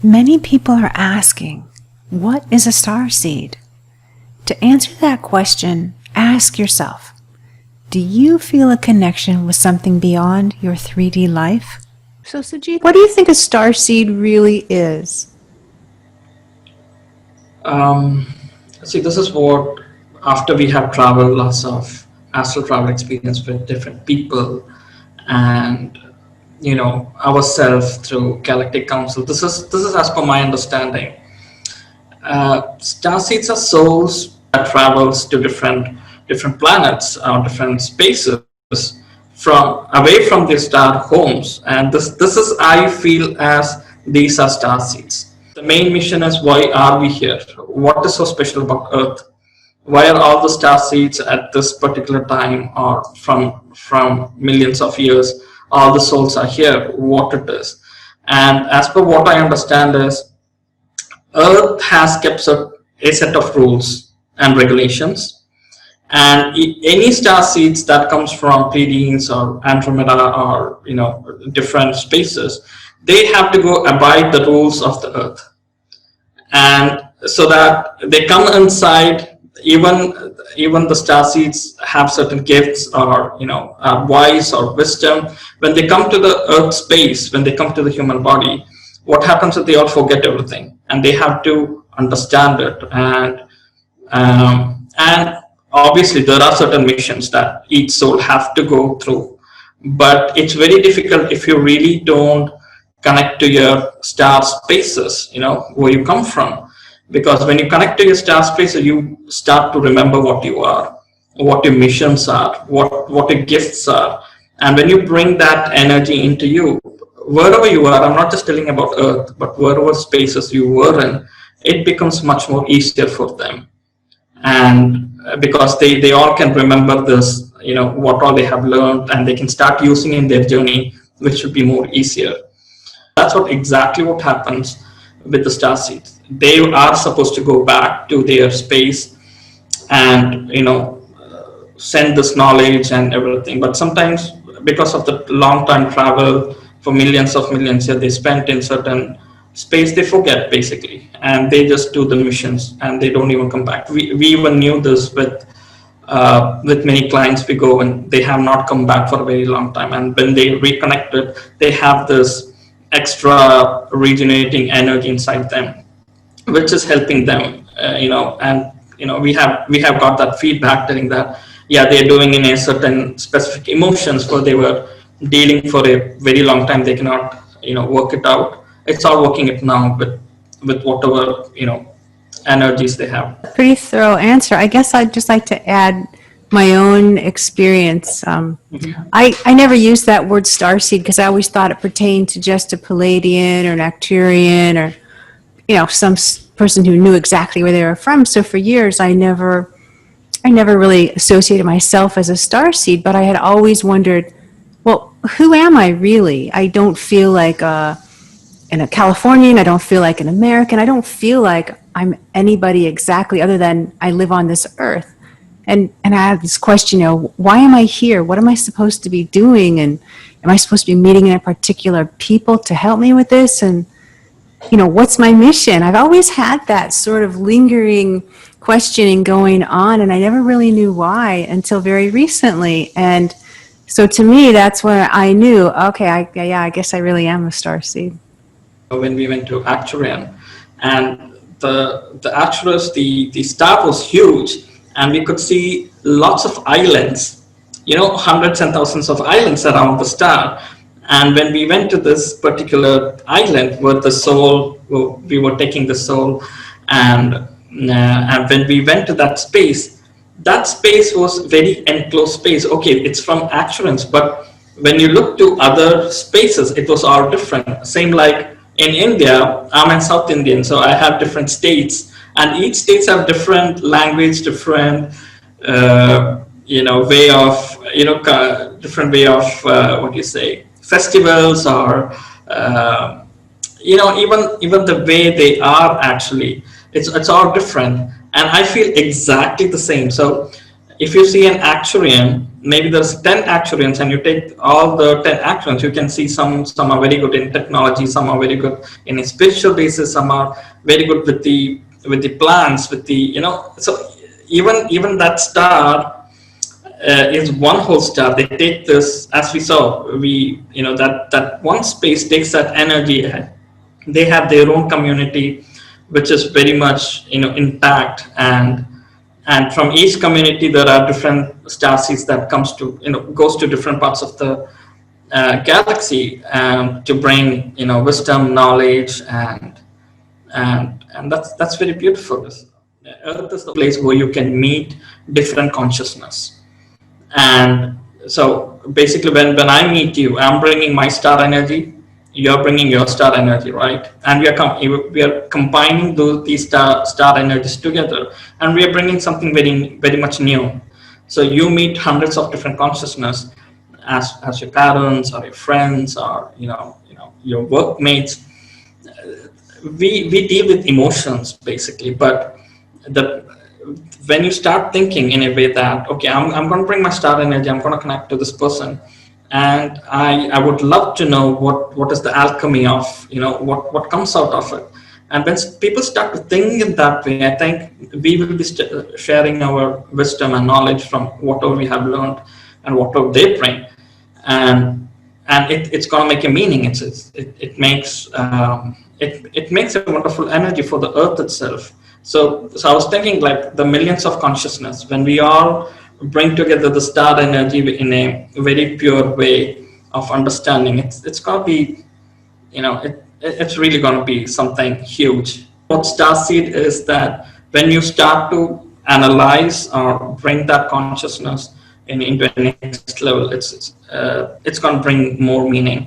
Many people are asking, what is a starseed? To answer that question, ask yourself, do you feel a connection with something beyond your 3D life? So Sujit, what do you think a starseed really is? Um, See, this is what, after we have traveled lots of astral travel experience with different people and ourselves through Galactic Council. This is as per my understanding. Starseeds are souls that travels to different planets or different spaces from away from their star homes, and this is I feel as these are starseeds. The main mission is, why are we here? What is so special about Earth? Why are all the star seeds at this particular time, or from millions of years, all the souls are here? What it is? And as per what I understand is, Earth has kept a set of rules and regulations, and any star seeds that comes from Pleiades or Andromeda or different spaces, they have to go abide the rules of the Earth, and so that they come inside. Even the star seeds have certain gifts, or wise or wisdom. When they come to the Earth space, when they come to the human body, what happens is they all forget everything, and they have to understand it. And obviously there are certain missions that each soul have to go through, but it's very difficult if you really don't connect to your star spaces, where you come from. Because when you connect to your star spaces, you start to remember what you are, what your missions are, what your gifts are. And when you bring that energy into you, wherever you are, I'm not just telling about Earth, but wherever spaces you were in, it becomes much more easier for them. And because they all can remember this, what all they have learned, and they can start using in their journey, which should be more easier. That's exactly what happens with the star seeds. They are supposed to go back to their space and send this knowledge and everything. But sometimes, because of the long time travel for millions of millions years they spent in certain space, they forget basically, and they just do the missions and they don't even come back. We even knew this with many clients we go, and they have not come back for a very long time, and when they reconnected, they have this extra regenerating energy inside them, which is helping them. And we have got that feedback telling that, yeah, they're doing in a certain specific emotions where they were dealing for a very long time. They cannot work it out. It's all working it now with whatever energies they have. Pretty thorough answer. I guess I'd just like to add my own experience. I never used that word starseed because I always thought it pertained to just a Palladian or an Arcturian or some person who knew exactly where they were from. So for years I never really associated myself as a starseed, but I had always wondered, well, who am I really? I don't feel like a Californian. I don't feel like an American. I don't feel like I'm anybody exactly other than I live on this earth. And I had this question, why am I here? What am I supposed to be doing? And am I supposed to be meeting in a particular people to help me with this? And, what's my mission? I've always had that sort of lingering questioning going on, and I never really knew why until very recently. And so to me, that's when I knew, okay, I guess I really am a starseed. When we went to Acturian, and the Actuarius, the star was huge, and we could see lots of islands, hundreds and thousands of islands around the star. And when we went to this particular island where we were taking the soul, and when we went to that space was very enclosed space. Okay, it's from Actuarians, but when you look to other spaces, it was all different. Same like in India, I'm a South Indian, so I have different states, and each states have different language, different way of different way of what do you say, festivals, or even the way they are actually, it's all different. And I feel exactly the same. So if you see an Actuarian, maybe there's 10 actuarians, and you take all the 10 actuarians, you can see some are very good in technology, some are very good in a spiritual basis, some are very good with the plants, with the, you know, so even that star is one whole star. They take this, as we saw, you know, that one space takes that energy ahead. They have their own community, which is very much, you know, intact, and from each community there are different star seeds that comes to, you know, goes to different parts of the galaxy, to bring, you know, wisdom, knowledge, and that's very beautiful. Earth is the place where you can meet different consciousness. And so basically, when I meet you, I'm bringing my star energy, you're bringing your star energy, right? And we are combining these star energies together, and we are bringing something very much new. So you meet hundreds of different consciousness as your parents or your friends, or your workmates. We deal with emotions basically, but the when you start thinking in a way that, okay, I'm going to bring my star energy, I'm going to connect to this person, and I would love to know what is the alchemy of, you know, what comes out of it. And when people start to think in that way, I think we will be sharing our wisdom and knowledge from whatever we have learned and whatever they bring, and it's going to make a meaning. It makes a wonderful energy for the earth itself. So I was thinking, like, the millions of consciousness, when we all bring together the star energy in a very pure way of understanding, it's going to be, you know, it's really going to be something huge. What Starseed is that when you start to analyze or bring that consciousness into a next level, it's going to bring more meaning.